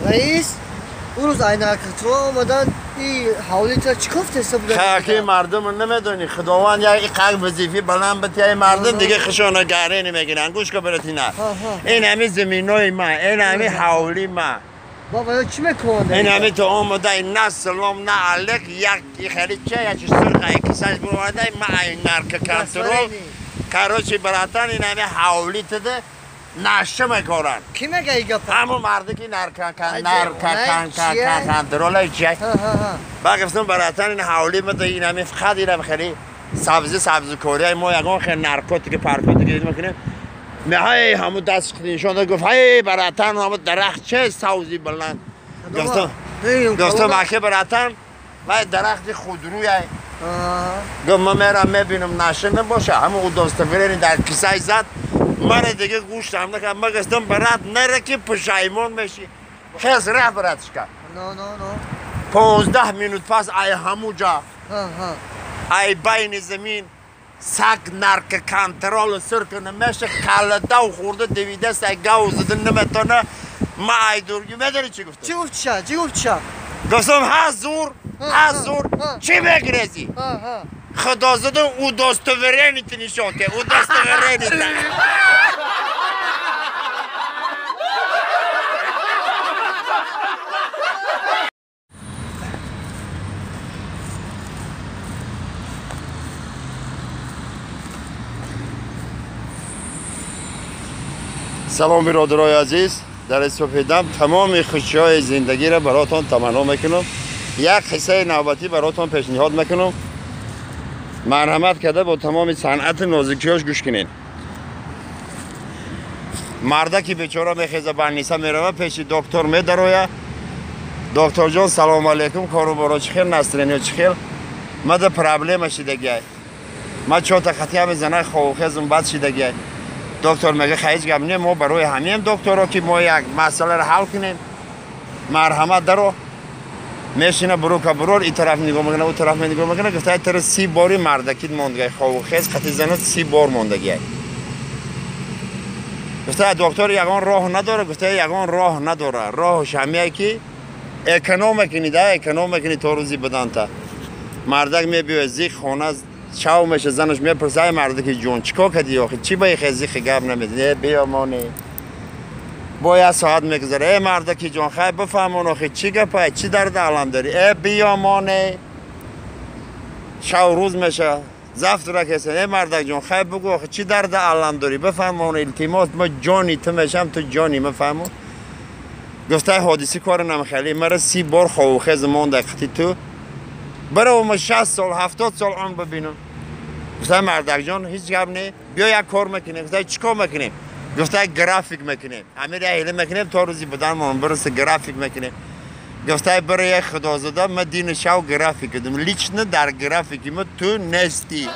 رئیس اون روز عینک تو آمدن این حوالی تا چی گفت حساب بودن؟ خیلی مردم نمیدونی خداوند یک قلب وظیفه بلند بده مردم دیگه خشونه گاره نمیگیرن گوش که برات اینا این همه زمینای ما این همه حوالی ما بابا چی میکنه؟ این همه تو آمده این نه سلام نه علیک یک خیلی چه یک سرقه یک کساش بروده ما این نرک کنترل کاروچی براتن این همه حوالی تده نشه میکنن کی میگه ایگا پا؟ همون مرده که نرک کنترل چی؟ با گفتم براتن این حوالی مده این همه فقط این خیلی سبزی کوری ما یکان خیلی نرکوتیک پارکوتیک میکنیم های همون دست نشون گفت های براتن همون درخت چه سوزی بلند گفتم اگه براتن و درخت خودروی گفت من میرم میبینم نشه نباشه همون او دستفرین در کیسه زد من دیگه گوش هم نکنم من گفتم برات نره که پشایمون میشی خیز ره براتش کرد 15 minut پس ای همونجا ای بین زمین سگ نرک کنترل سرکنه میشه کلده و خورده دویده سگ گاو زدن نمیتونه ما ای دورگی میداری چی گفته؟ چی گفت چه؟ گفتم هزور چی بگریزی؟ خدا زده او دستورینی نشون که او دستورینی سلام برادرای عزیز در صبح دم تمام خوشی‌های زندگی را براتون تمنا میکنم یک قصه نوبتی براتون پیشنهاد میکنم مرحمت کرده با تمام صنعت نازکیاش گوش کنین مرده که بیچاره میخیزه برنیسه میروه پیش دکتر میدرویه دکتر جان سلام علیکم کارو برو چخیر نسترینی چخیر ما ده پرابلم شدگی ما چوتا خطیه بزنه خوخیزم بد شدگی دکتر میگه خیلی گم نیم ما برای همین دکترها که ما یک مسئله رو حل کنیم مرحمت درو میشینه برو که برو این طرف نگاه میکنه اون طرف نگاه میکنه گفته ای طرف 30 باری مردکی موندگی خواه خیز خطی زنه 30 بار موندگی گفته دکتر یگان راه نداره گفته یگان راه نداره راهش همیه که اکنوم کنی ده اکنوم کنی تو روزی بدن تا مردک میبیوه زی خونه چاو میشه زنش میپرسه مردکی جون چیکار کردی آخه چی با خیزی گپ نمیدی بیا مانی با یه ساعت میگذره ای مردکی جون خیلی بفهمون آخه چی گپه چی درد علم داری ای بیا مانی شو روز میشه زفت را کسی ای مردک جون خیلی بگو آخه چی درد علم داری بفهمون التماس ما جانی تو میشم تو جانی مفهمون گفته حادثی کار نمیخیلی مرا 30 بار خوخیز مونده خطی تو برای ما 60 سال 70 سال عمر ببینم گفته مردک جان هیچ گپ نه بیا یک کار میکنیم گفته چیکار میکنیم گفته گرافیک میکنیم همین راهی میکنیم تا روزی بدن برسه گرافیک میکنیم گفته برای خدا زده من دین شو گرافیک کردم لیچ نه در گرافیک ما تو نستی